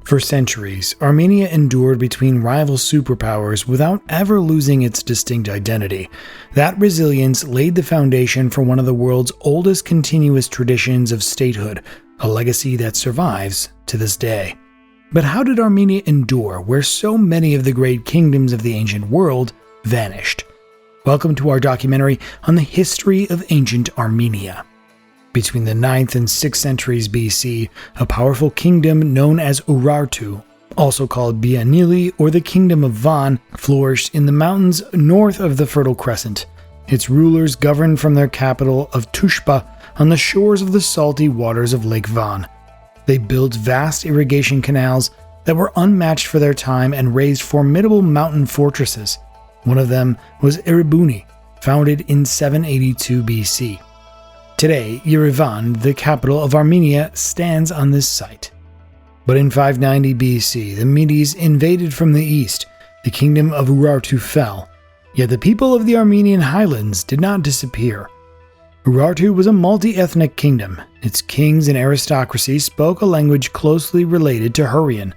For centuries, Armenia endured between rival superpowers without ever losing its distinct identity. That resilience laid the foundation for one of the world's oldest continuous traditions of statehood, a legacy that survives to this day. But how did Armenia endure where so many of the great kingdoms of the ancient world vanished? Welcome to our documentary on the history of ancient Armenia. Between the 9th and 6th centuries BC, a powerful kingdom known as Urartu, also called Bianili or the Kingdom of Van, flourished in the mountains north of the Fertile Crescent. Its rulers governed from their capital of Tushpa on the shores of the salty waters of Lake Van. They built vast irrigation canals that were unmatched for their time and raised formidable mountain fortresses. One of them was Erebuni, founded in 782 BC. Today, Yerevan, the capital of Armenia, stands on this site. But in 590 BC, the Medes invaded from the east. The kingdom of Urartu fell. Yet the people of the Armenian highlands did not disappear. Urartu was a multi-ethnic kingdom. Its kings and aristocracy spoke a language closely related to Hurrian.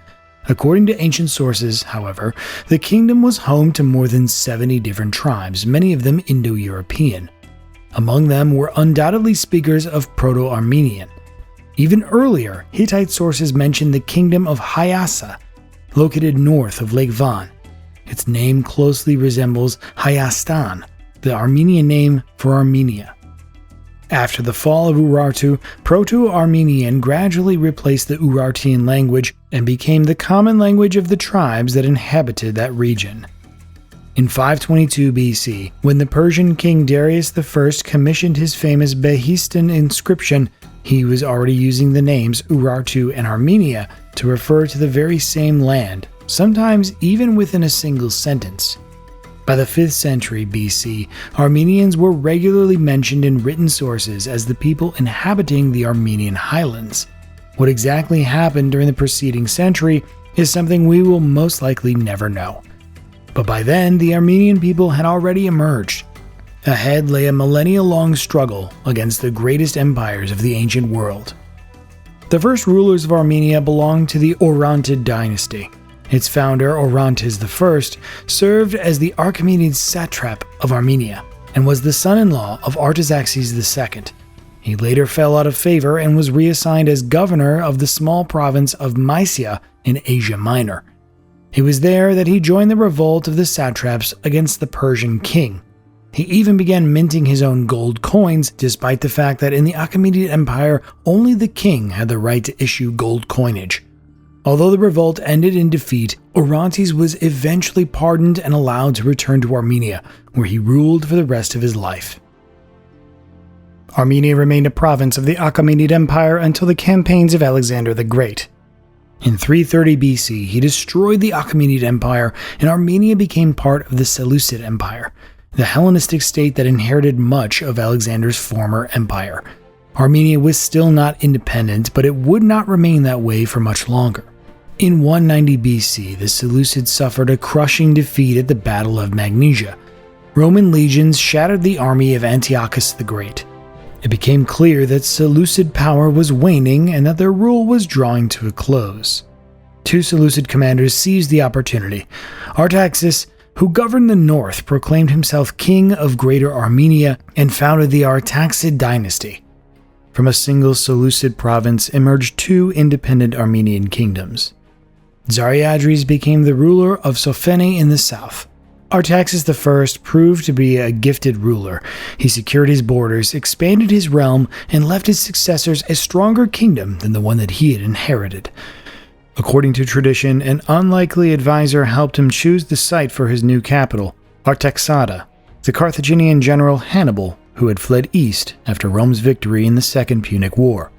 According to ancient sources, however, the kingdom was home to more than 70 different tribes, many of them Indo-European. Among them were undoubtedly speakers of Proto-Armenian. Even earlier, Hittite sources mention the kingdom of Hyassa, located north of Lake Van. Its name closely resembles Hayastan, the Armenian name for Armenia. After the fall of Urartu, Proto-Armenian gradually replaced the Urartian language and became the common language of the tribes that inhabited that region. In 522 BC, when the Persian king Darius I commissioned his famous Behistun inscription, he was already using the names Urartu and Armenia to refer to the very same land, sometimes even within a single sentence. By the 5th century BC, Armenians were regularly mentioned in written sources as the people inhabiting the Armenian highlands. What exactly happened during the preceding century is something we will most likely never know. But by then, the Armenian people had already emerged. Ahead lay a millennia-long struggle against the greatest empires of the ancient world. The first rulers of Armenia belonged to the Orontid dynasty. Its founder, Orontes I, served as the Achaemenid satrap of Armenia and was the son-in-law of Artaxias II. He later fell out of favor and was reassigned as governor of the small province of Mysia in Asia Minor. It was there that he joined the revolt of the satraps against the Persian king. He even began minting his own gold coins, despite the fact that in the Achaemenid Empire, only the king had the right to issue gold coinage. Although the revolt ended in defeat, Orontes was eventually pardoned and allowed to return to Armenia, where he ruled for the rest of his life. Armenia remained a province of the Achaemenid Empire until the campaigns of Alexander the Great. In 330 BC, he destroyed the Achaemenid Empire, and Armenia became part of the Seleucid Empire, the Hellenistic state that inherited much of Alexander's former empire. Armenia was still not independent, but it would not remain that way for much longer. In 190 BC, the Seleucids suffered a crushing defeat at the Battle of Magnesia. Roman legions shattered the army of Antiochus the Great. It became clear that Seleucid power was waning and that their rule was drawing to a close. Two Seleucid commanders seized the opportunity. Artaxias, who governed the north, proclaimed himself king of Greater Armenia and founded the Artaxid dynasty. From a single Seleucid province emerged two independent Armenian kingdoms. Zariadres became the ruler of Sophene in the south. Artaxias I proved to be a gifted ruler. He secured his borders, expanded his realm, and left his successors a stronger kingdom than the one that he had inherited. According to tradition, an unlikely advisor helped him choose the site for his new capital, Artaxada, the Carthaginian general Hannibal, who had fled east after Rome's victory in the Second Punic War.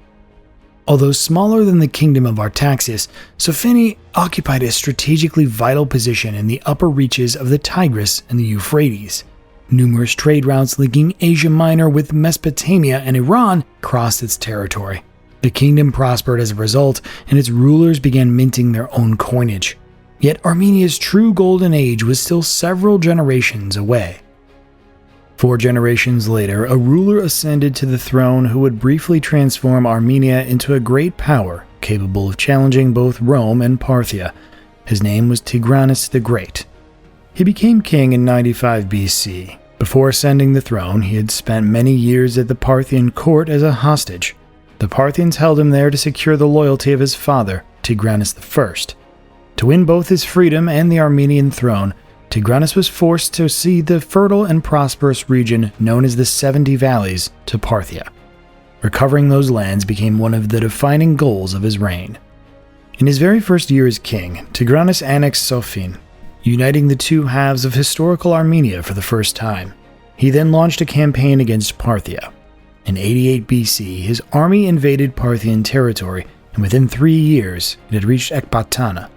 Although smaller than the kingdom of Artaxias, Sophene occupied a strategically vital position in the upper reaches of the Tigris and the Euphrates. Numerous trade routes linking Asia Minor with Mesopotamia and Iran crossed its territory. The kingdom prospered as a result, and its rulers began minting their own coinage. Yet Armenia's true golden age was still several generations away. 4 generations later, a ruler ascended to the throne who would briefly transform Armenia into a great power capable of challenging both Rome and Parthia. His name was Tigranes the Great. He became king in 95 BC. Before ascending the throne, he had spent many years at the Parthian court as a hostage. The Parthians held him there to secure the loyalty of his father, Tigranes I. To win both his freedom and the Armenian throne, Tigranes was forced to cede the fertile and prosperous region known as the 70 Valleys to Parthia. Recovering those lands became one of the defining goals of his reign. In his very first year as king, Tigranes annexed Sofin, uniting the two halves of historical Armenia for the first time. He then launched a campaign against Parthia. In 88 BC, his army invaded Parthian territory, and within 3 years, it had reached Ecbatana,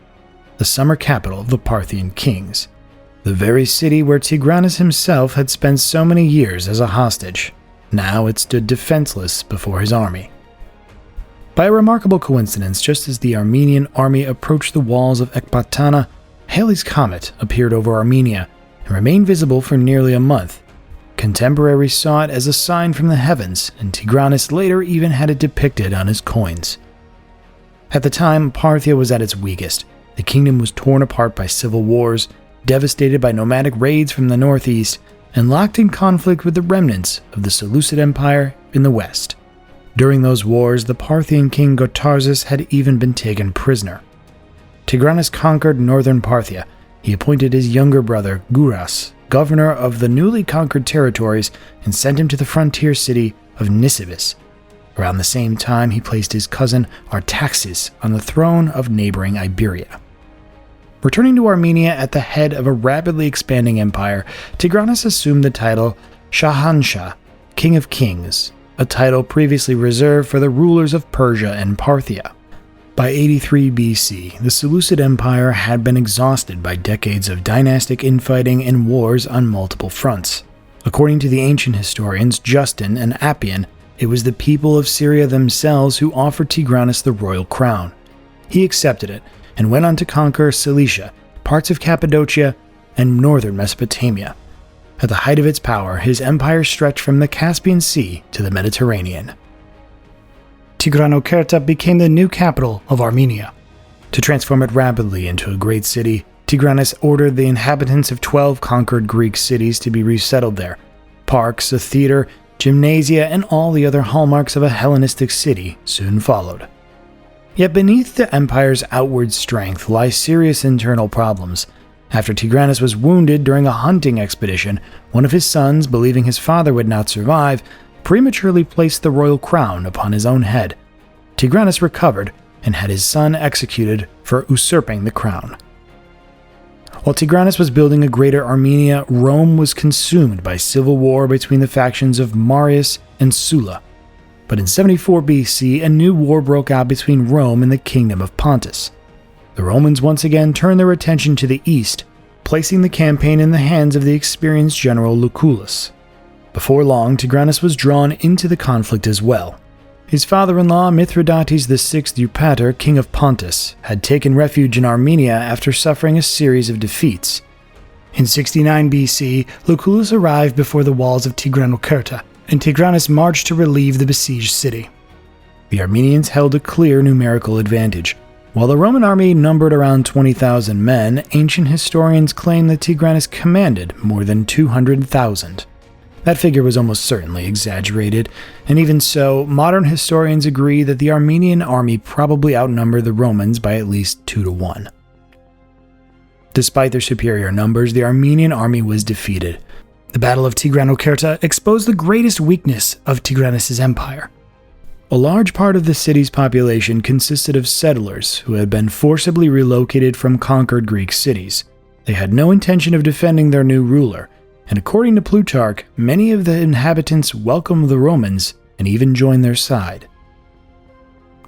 the summer capital of the Parthian kings, the very city where Tigranes himself had spent so many years as a hostage. Now it stood defenseless before his army. By a remarkable coincidence, just as the Armenian army approached the walls of Ecbatana, Halley's Comet appeared over Armenia and remained visible for nearly a month. Contemporaries saw it as a sign from the heavens, and Tigranes later even had it depicted on his coins. At the time, Parthia was at its weakest. The kingdom was torn apart by civil wars, devastated by nomadic raids from the northeast, and locked in conflict with the remnants of the Seleucid Empire in the west. During those wars, the Parthian king Gotarzes had even been taken prisoner. Tigranes conquered northern Parthia. He appointed his younger brother, Guras, governor of the newly conquered territories, and sent him to the frontier city of Nisibis. Around the same time, he placed his cousin Artaxias on the throne of neighboring Iberia. Returning to Armenia at the head of a rapidly expanding empire, Tigranes assumed the title Shahanshah, King of Kings, a title previously reserved for the rulers of Persia and Parthia. By 83 BC, the Seleucid Empire had been exhausted by decades of dynastic infighting and wars on multiple fronts. According to the ancient historians Justin and Appian, it was the people of Syria themselves who offered Tigranes the royal crown. He accepted it and went on to conquer Cilicia, parts of Cappadocia, and northern Mesopotamia. At the height of its power, his empire stretched from the Caspian Sea to the Mediterranean. Tigranocerta became the new capital of Armenia. To transform it rapidly into a great city, Tigranes ordered the inhabitants of 12 conquered Greek cities to be resettled there. Parks, a theater, gymnasia, and all the other hallmarks of a Hellenistic city soon followed. Yet beneath the empire's outward strength lie serious internal problems. After Tigranes was wounded during a hunting expedition, one of his sons, believing his father would not survive, prematurely placed the royal crown upon his own head. Tigranes recovered and had his son executed for usurping the crown. While Tigranes was building a greater Armenia, Rome was consumed by civil war between the factions of Marius and Sulla. But in 74 BC, a new war broke out between Rome and the Kingdom of Pontus. The Romans once again turned their attention to the east, placing the campaign in the hands of the experienced general Lucullus. Before long, Tigranes was drawn into the conflict as well. His father-in-law, Mithridates VI Eupator, king of Pontus, had taken refuge in Armenia after suffering a series of defeats. In 69 BC, Lucullus arrived before the walls of Tigranocerta, and Tigranes marched to relieve the besieged city. The Armenians held a clear numerical advantage. While the Roman army numbered around 20,000 men, ancient historians claim that Tigranes commanded more than 200,000. That figure was almost certainly exaggerated, and even so, modern historians agree that the Armenian army probably outnumbered the Romans by at least 2 to 1. Despite their superior numbers, the Armenian army was defeated. The Battle of Tigranocerta exposed the greatest weakness of Tigranes' empire. A large part of the city's population consisted of settlers who had been forcibly relocated from conquered Greek cities. They had no intention of defending their new ruler, and according to Plutarch, many of the inhabitants welcomed the Romans and even joined their side.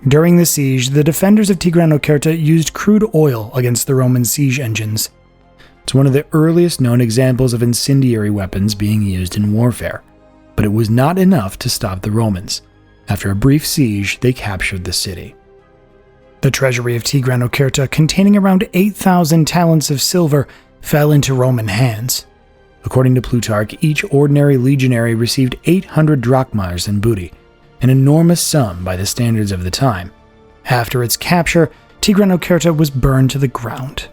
During the siege, the defenders of Tigranocerta used crude oil against the Roman siege engines. It's one of the earliest known examples of incendiary weapons being used in warfare, but it was not enough to stop the Romans. After a brief siege, they captured the city. The treasury of Tigranocerta, containing around 8,000 talents of silver, fell into Roman hands. According to Plutarch, each ordinary legionary received 800 drachmas in booty, an enormous sum by the standards of the time. After its capture, Tigranocerta was burned to the ground.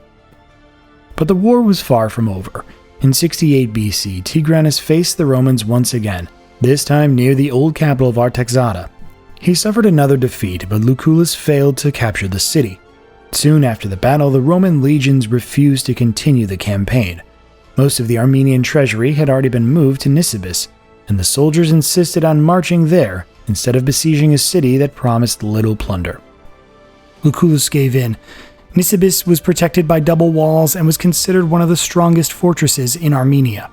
But the war was far from over. In 68 BC, Tigranes faced the Romans once again, this time near the old capital of Artaxias. He suffered another defeat, but Lucullus failed to capture the city. Soon after the battle, the Roman legions refused to continue the campaign. Most of the Armenian treasury had already been moved to Nisibis, and the soldiers insisted on marching there instead of besieging a city that promised little plunder. Lucullus gave in. Nisibis was protected by double walls and was considered one of the strongest fortresses in Armenia.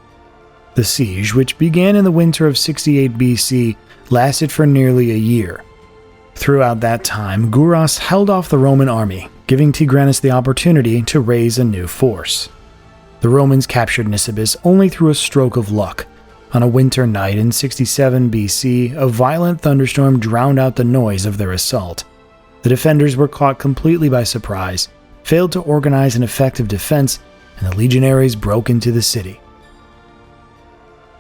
The siege, which began in the winter of 68 BC, lasted for nearly a year. Throughout that time, Guras held off the Roman army, giving Tigranes the opportunity to raise a new force. The Romans captured Nisibis only through a stroke of luck. On a winter night in 67 BC, a violent thunderstorm drowned out the noise of their assault. The defenders were caught completely by surprise, failed to organize an effective defense, and the legionaries broke into the city.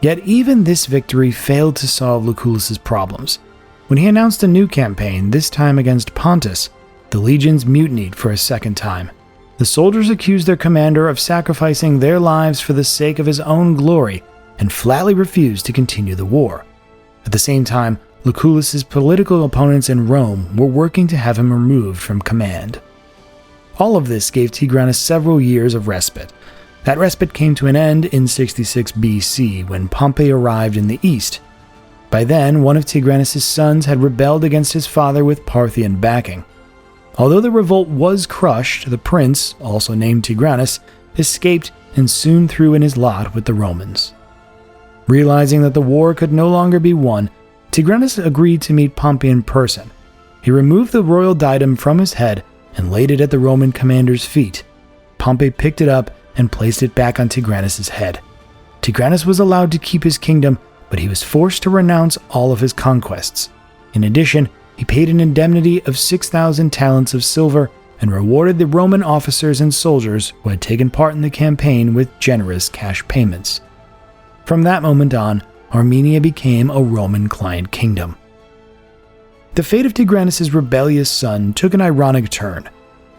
Yet even this victory failed to solve Lucullus's problems. When he announced a new campaign, this time against Pontus, the legions mutinied for a second time. The soldiers accused their commander of sacrificing their lives for the sake of his own glory and flatly refused to continue the war. At the same time, Lucullus's political opponents in Rome were working to have him removed from command. All of this gave Tigranes several years of respite. That respite came to an end in 66 BC when Pompey arrived in the east. By then, one of Tigranes' sons had rebelled against his father with Parthian backing. Although the revolt was crushed, the prince, also named Tigranes, escaped and soon threw in his lot with the Romans. Realizing that the war could no longer be won, Tigranes agreed to meet Pompey in person. He removed the royal diadem from his head and laid it at the Roman commander's feet. Pompey picked it up and placed it back on Tigranes' head. Tigranes was allowed to keep his kingdom, but he was forced to renounce all of his conquests. In addition, he paid an indemnity of 6,000 talents of silver and rewarded the Roman officers and soldiers who had taken part in the campaign with generous cash payments. From that moment on, Armenia became a Roman client kingdom. The fate of Tigranes' rebellious son took an ironic turn.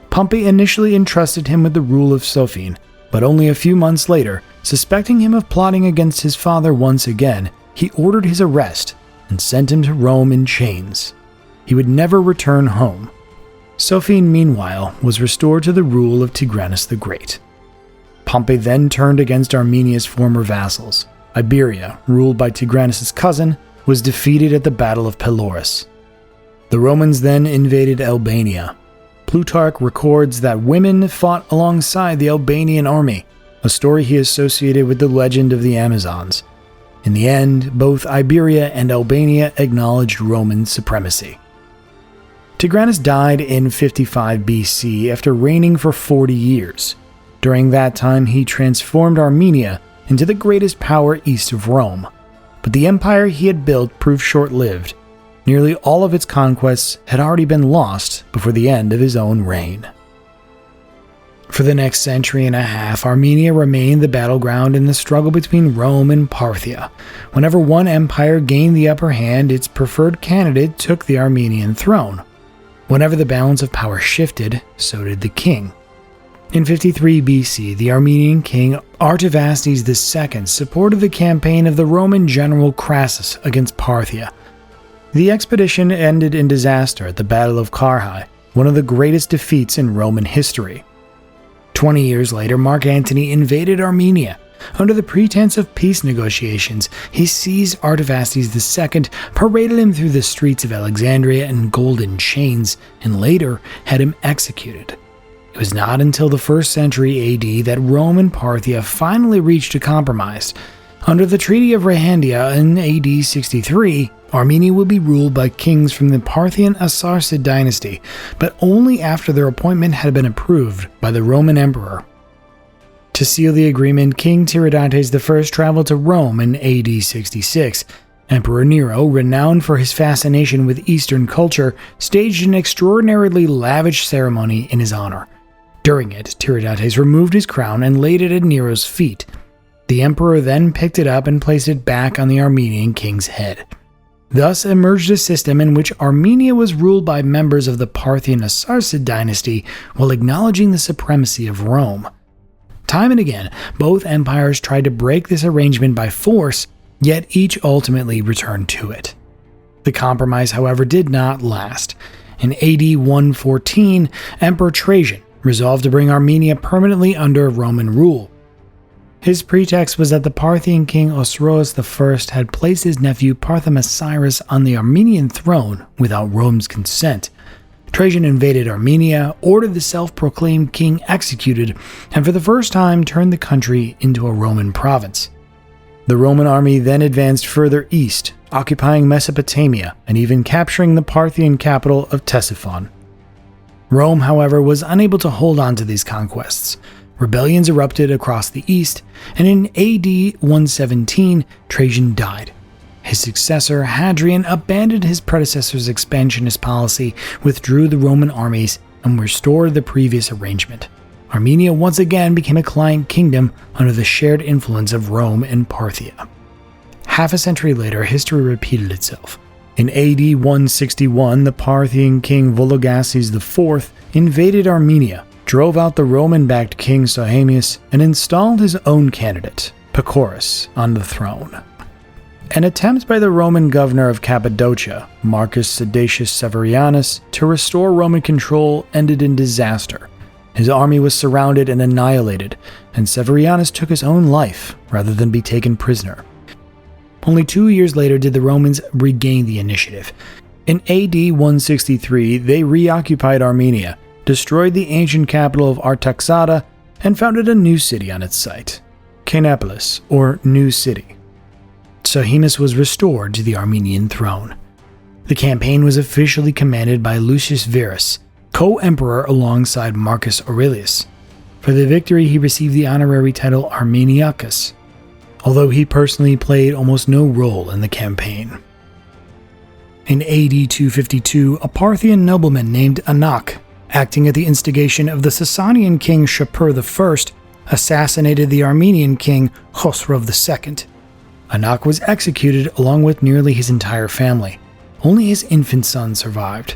Pompey initially entrusted him with the rule of Sophene, but only a few months later, suspecting him of plotting against his father once again, he ordered his arrest and sent him to Rome in chains. He would never return home. Sophene, meanwhile, was restored to the rule of Tigranes the Great. Pompey then turned against Armenia's former vassals. Iberia, ruled by Tigranes' cousin, was defeated at the Battle of Pelorus. The Romans then invaded Albania. Plutarch records that women fought alongside the Albanian army, a story he associated with the legend of the Amazons. In the end, both Iberia and Albania acknowledged Roman supremacy. Tigranes died in 55 BC after reigning for 40 years. During that time, he transformed Armenia into the greatest power east of Rome. But the empire he had built proved short-lived. Nearly all of its conquests had already been lost before the end of his own reign. For the next century and a half, Armenia remained the battleground in the struggle between Rome and Parthia. Whenever one empire gained the upper hand, its preferred candidate took the Armenian throne. Whenever the balance of power shifted, so did the king. In 53 BC, the Armenian king Artaxias II supported the campaign of the Roman general Crassus against Parthia. The expedition ended in disaster at the Battle of Carrhae, one of the greatest defeats in Roman history. 20 years later, Mark Antony invaded Armenia. Under the pretense of peace negotiations, he seized Artaxias II, paraded him through the streets of Alexandria in golden chains, and later had him executed. It was not until the 1st century AD that Rome and Parthia finally reached a compromise. Under the Treaty of Rhandia in AD 63, Armenia would be ruled by kings from the Parthian Arsacid dynasty, but only after their appointment had been approved by the Roman emperor. To seal the agreement, King Tiridates I traveled to Rome in AD 66. Emperor Nero, renowned for his fascination with Eastern culture, staged an extraordinarily lavish ceremony in his honor. During it, Tiridates removed his crown and laid it at Nero's feet. The emperor then picked it up and placed it back on the Armenian king's head. Thus emerged a system in which Armenia was ruled by members of the Parthian Arsacid dynasty while acknowledging the supremacy of Rome. Time and again, both empires tried to break this arrangement by force, yet each ultimately returned to it. The compromise, however, did not last. In AD 114, Emperor Trajan resolved to bring Armenia permanently under Roman rule. His pretext was that the Parthian king Arsacid I had placed his nephew Parthia on the Armenian throne without Rome's consent. Trajan invaded Armenia, ordered the self-proclaimed king executed, and for the first time turned the country into a Roman province. The Roman army then advanced further east, occupying Mesopotamia and even capturing the Parthian capital of Ctesiphon. Rome, however, was unable to hold on to these conquests. Rebellions erupted across the east, and in AD 117, Trajan died. His successor, Hadrian, abandoned his predecessor's expansionist policy, withdrew the Roman armies, and restored the previous arrangement. Armenia once again became a client kingdom under the shared influence of Rome and Parthia. Half a century later, history repeated itself. In AD 161, the Parthian king Lucullus IV invaded Armenia, drove out the Roman-backed king Sasanian, and installed his own candidate, Pacorus, on the throne. An attempt by the Roman governor of Cappadocia, Marcus Sedatius Severianus, to restore Roman control ended in disaster. His army was surrounded and annihilated, and Severianus took his own life rather than be taken prisoner. Only 2 years later did the Romans regain the initiative. In AD 163, they reoccupied Armenia, destroyed the ancient capital of Artaxiad I, and founded a new city on its site, Canapolis, or New City. Sasanian was restored to the Armenian throne. The campaign was officially commanded by Lucius Verus, co-emperor alongside Marcus Aurelius. For the victory, he received the honorary title Armeniacus, although he personally played almost no role in the campaign. In AD 252, a Parthian nobleman named Anak, acting at the instigation of the Sasanian king Shapur I, assassinated the Armenian king Khosrov II. Anak was executed along with nearly his entire family. Only his infant son survived.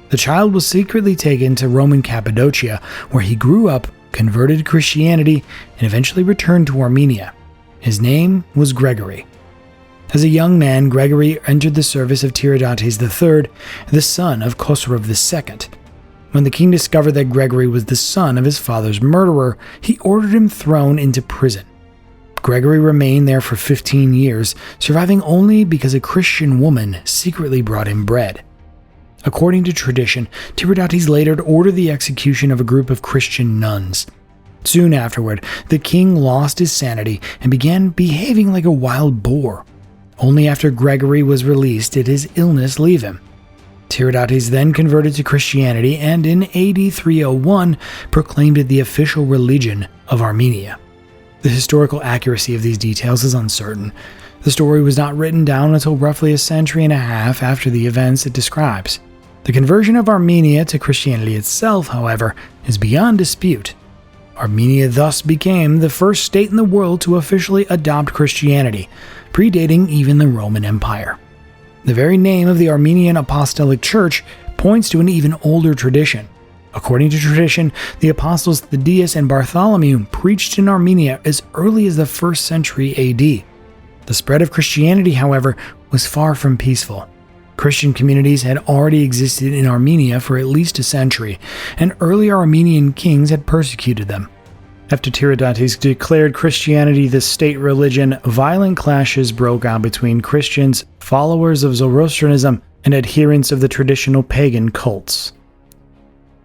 The child was secretly taken to Roman Cappadocia, where he grew up, converted to Christianity, and eventually returned to Armenia. His name was Gregory. As a young man, Gregory entered the service of Tiridates III, the son of Khosrov II. When the king discovered that Gregory was the son of his father's murderer, he ordered him thrown into prison. Gregory remained there for 15 years, surviving only because a Christian woman secretly brought him bread. According to tradition, Tiridates later ordered the execution of a group of Christian nuns. Soon afterward, the king lost his sanity and began behaving like a wild boar. Only after Gregory was released did his illness leave him. Tiridates then converted to Christianity and in AD 301 proclaimed it the official religion of Armenia. The historical accuracy of these details is uncertain. The story was not written down until roughly a century and a half after the events it describes. The conversion of Armenia to Christianity itself, however, is beyond dispute. Armenia thus became the first state in the world to officially adopt Christianity, predating even the Roman Empire. The very name of the Armenian Apostolic Church points to an even older tradition. According to tradition, the apostles Thaddeus and Bartholomew preached in Armenia as early as the 1st century AD. The spread of Christianity, however, was far from peaceful. Christian communities had already existed in Armenia for at least a century, and earlier Armenian kings had persecuted them. After Tiridates declared Christianity the state religion, violent clashes broke out between Christians, followers of Zoroastrianism, and adherents of the traditional pagan cults.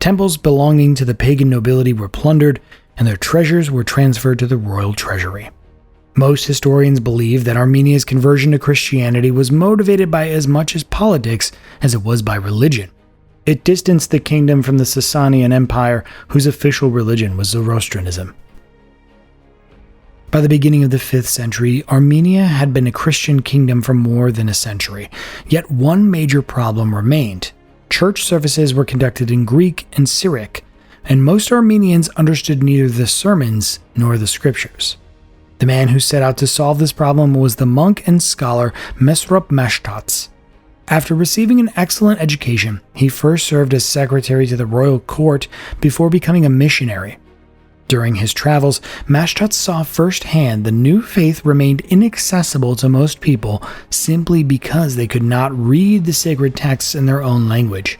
Temples belonging to the pagan nobility were plundered, and their treasures were transferred to the royal treasury. Most historians believe that Armenia's conversion to Christianity was motivated by as much as politics as it was by religion. It distanced the kingdom from the Sasanian Empire, whose official religion was Zoroastrianism. By the beginning of the 5th century, Armenia had been a Christian kingdom for more than a century, yet one major problem remained. Church services were conducted in Greek and Syriac, and most Armenians understood neither the sermons nor the scriptures. The man who set out to solve this problem was the monk and scholar Mesrop Mashtats. After receiving an excellent education, he first served as secretary to the royal court before becoming a missionary. During his travels, Mashtots saw firsthand the new faith remained inaccessible to most people simply because they could not read the sacred texts in their own language.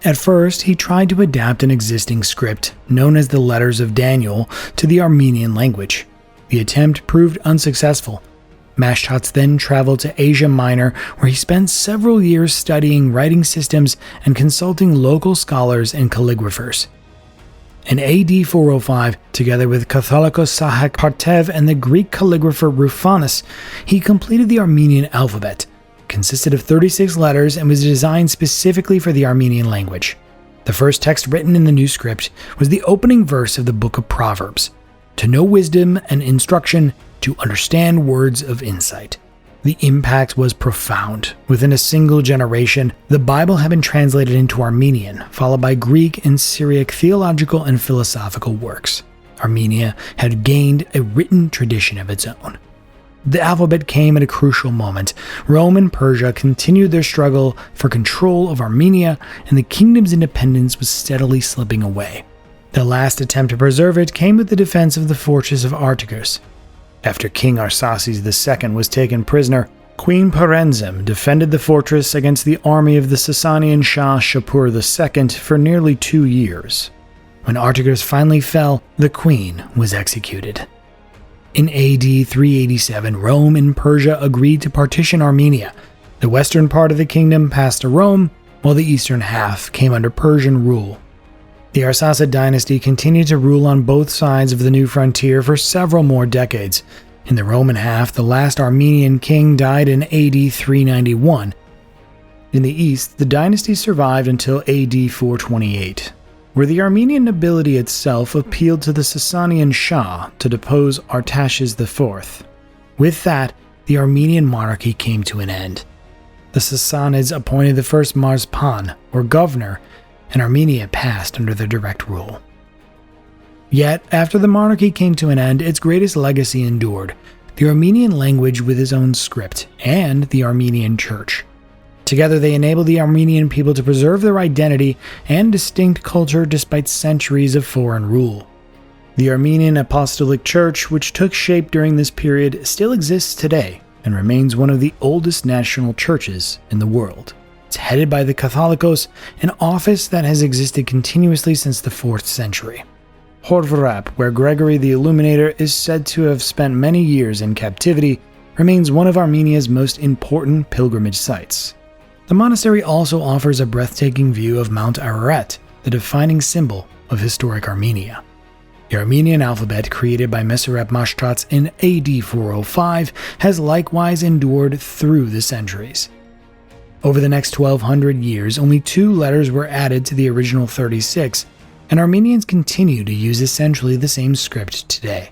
At first, he tried to adapt an existing script, known as the Letters of Daniel, to the Armenian language. The attempt proved unsuccessful. Mashtots then traveled to Asia Minor, where he spent several years studying writing systems and consulting local scholars and calligraphers. In AD 405, together with Catholicos Sahak Partev and the Greek calligrapher Rufinus, he completed the Armenian alphabet. It consisted of 36 letters and was designed specifically for the Armenian language. The first text written in the new script was the opening verse of the Book of Proverbs: "To know wisdom and instruction, to understand words of insight." The impact was profound. Within a single generation, the Bible had been translated into Armenian, followed by Greek and Syriac theological and philosophical works. Armenia had gained a written tradition of its own. The alphabet came at a crucial moment. Rome and Persia continued their struggle for control of Armenia, and the kingdom's independence was steadily slipping away. The last attempt to preserve it came with the defense of the fortress of Artaxias. After King Arsaces II was taken prisoner, Queen Perenzim defended the fortress against the army of the Sasanian Shah Shapur II for nearly 2 years. When Artaxias finally fell, the queen was executed. In AD 387, Rome and Persia agreed to partition Armenia. The western part of the kingdom passed to Rome, while the eastern half came under Persian rule. The Arsacid dynasty continued to rule on both sides of the new frontier for several more decades. In the Roman half, the last Armenian king died in AD 391. In the east, the dynasty survived until AD 428, where the Armenian nobility itself appealed to the Sasanian Shah to depose Artaxias IV. With that, the Armenian monarchy came to an end. The Sasanids appointed the first Marzpan, or governor, and Armenia passed under their direct rule. Yet, after the monarchy came to an end, its greatest legacy endured: the Armenian language with its own script, and the Armenian church. Together they enabled the Armenian people to preserve their identity and distinct culture despite centuries of foreign rule. The Armenian Apostolic Church, which took shape during this period, still exists today and remains one of the oldest national churches in the world. It's headed by the Catholicos, an office that has existed continuously since the 4th century. Horvarap, where Gregory the Illuminator is said to have spent many years in captivity, remains one of Armenia's most important pilgrimage sites. The monastery also offers a breathtaking view of Mount Ararat, the defining symbol of historic Armenia. The Armenian alphabet, created by Meseret Mashtots in AD 405, has likewise endured through the centuries. Over the next 1200 years, only 2 letters were added to the original 36, and Armenians continue to use essentially the same script today.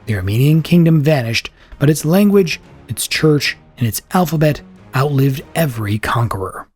The Armenian kingdom vanished, but its language, its church, and its alphabet outlived every conqueror.